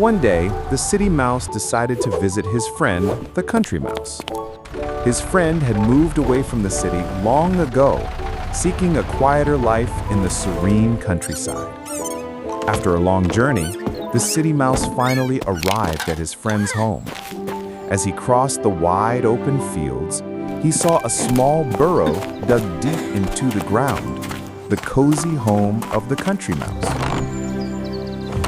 One day, the city mouse decided to visit his friend, the country mouse. His friend had moved away from the city long ago, seeking a quieter life in the serene countryside. After a long journey, the city mouse finally arrived at his friend's home. As he crossed the wide open fields, he saw a small burrow dug deep into the ground, the cozy home of the country mouse.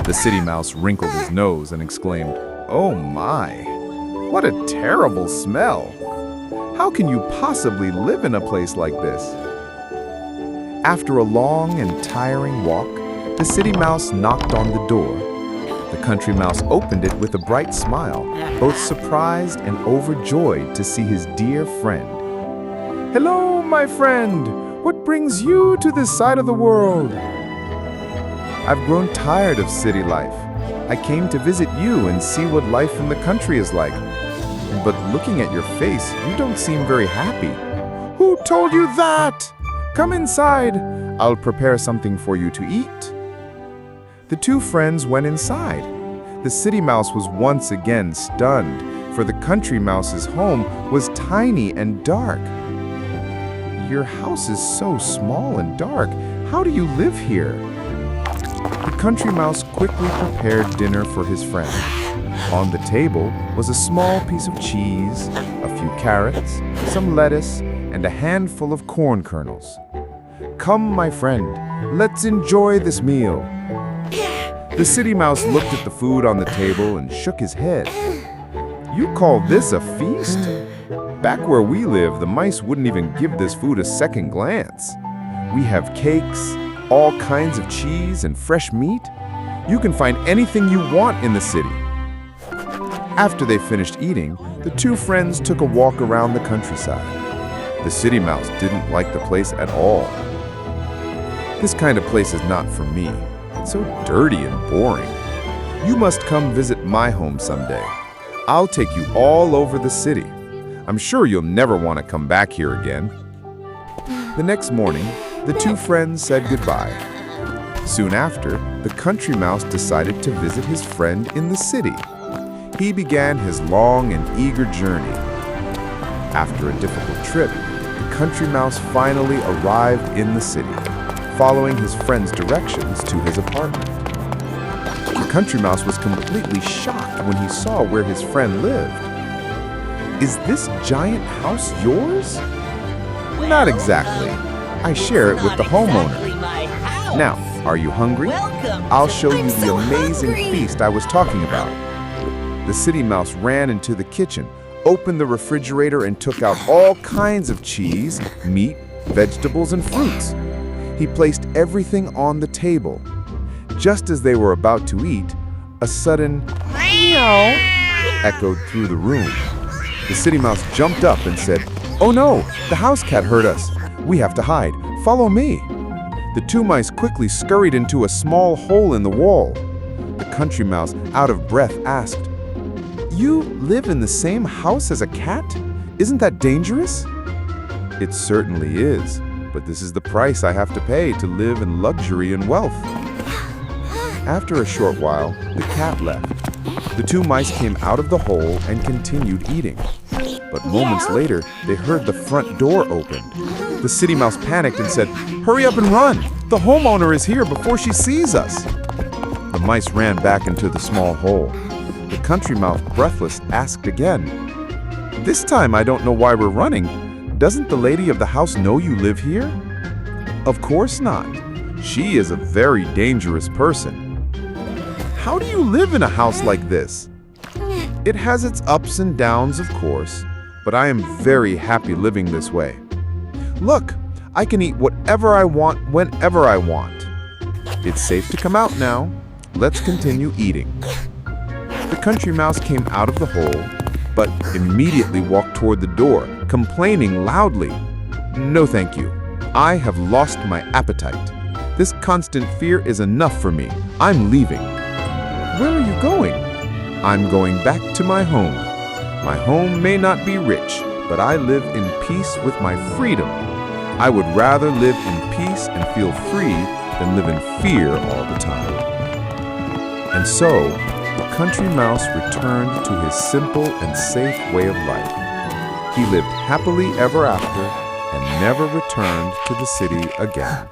The city mouse wrinkled his nose and exclaimed, "Oh my, what a terrible smell! How can you possibly live in a place like this?" After a long and tiring walk, the city mouse knocked on the door. The country mouse opened it with a bright smile, both surprised and overjoyed to see his dear friend. "Hello, my friend! What brings you to this side of the world?" "I've grown tired of city life. I came to visit you and see what life in the country is like. But looking at your face, you don't seem very happy." "Who told you that? Come inside. I'll prepare something for you to eat." The two friends went inside. The city mouse was once again stunned, for the country mouse's home was tiny and dark. "Your house is so small and dark. How do you live here?" The country mouse quickly prepared dinner for his friend. On the table was a small piece of cheese, a few carrots, some lettuce, and a handful of corn kernels. "Come, my friend, let's enjoy this meal." The city mouse looked at the food on the table and shook his head. "You call this a feast? Back where we live, the mice wouldn't even give this food a second glance. We have cakes, all kinds of cheese and fresh meat. You can find anything you want in the city." After they finished eating, the two friends took a walk around the countryside. The city mouse didn't like the place at all. "This kind of place is not for me. It's so dirty and boring. You must come visit my home someday. I'll take you all over the city. I'm sure you'll never want to come back here again." The next morning, the two friends said goodbye. Soon after, the country mouse decided to visit his friend in the city. He began his long and eager journey. After a difficult trip, the country mouse finally arrived in the city, following his friend's directions to his apartment. The country mouse was completely shocked when he saw where his friend lived. "Is this giant house yours?" "Not exactly. I share it with the homeowner. Now, are you hungry? I'll show you the amazing feast I was talking about." The city mouse ran into the kitchen, opened the refrigerator, and took out all kinds of cheese, meat, vegetables, and fruits. He placed everything on the table. Just as they were about to eat, a sudden meow echoed through the room. The city mouse jumped up and said, "Oh no, the house cat heard us. We have to hide. Follow me." The two mice quickly scurried into a small hole in the wall. The country mouse, out of breath, asked, "You live in the same house as a cat? Isn't that dangerous?" "It certainly is, but this is the price I have to pay to live in luxury and wealth." After a short while, the cat left. The two mice came out of the hole and continued eating. But moments later, they heard the front door open. The city mouse panicked and said, "Hurry up and run! The homeowner is here before she sees us!" The mice ran back into the small hole. The country mouse, breathless, asked again, "This time I don't know why we're running. Doesn't the lady of the house know you live here?" "Of course not. She is a very dangerous person." "How do you live in a house like this?" "It has its ups and downs, of course, but I am very happy living this way. Look, I can eat whatever I want whenever I want. It's safe to come out now. Let's continue eating." The country mouse came out of the hole, but immediately walked toward the door, complaining loudly, "No thank you. I have lost my appetite. This constant fear is enough for me. I'm leaving." "Where are you going?" "I'm going back to my home. My home may not be rich, but I live in peace with my freedom. I would rather live in peace and feel free than live in fear all the time." And so, country mouse returned to his simple and safe way of life. He lived happily ever after and never returned to the city again.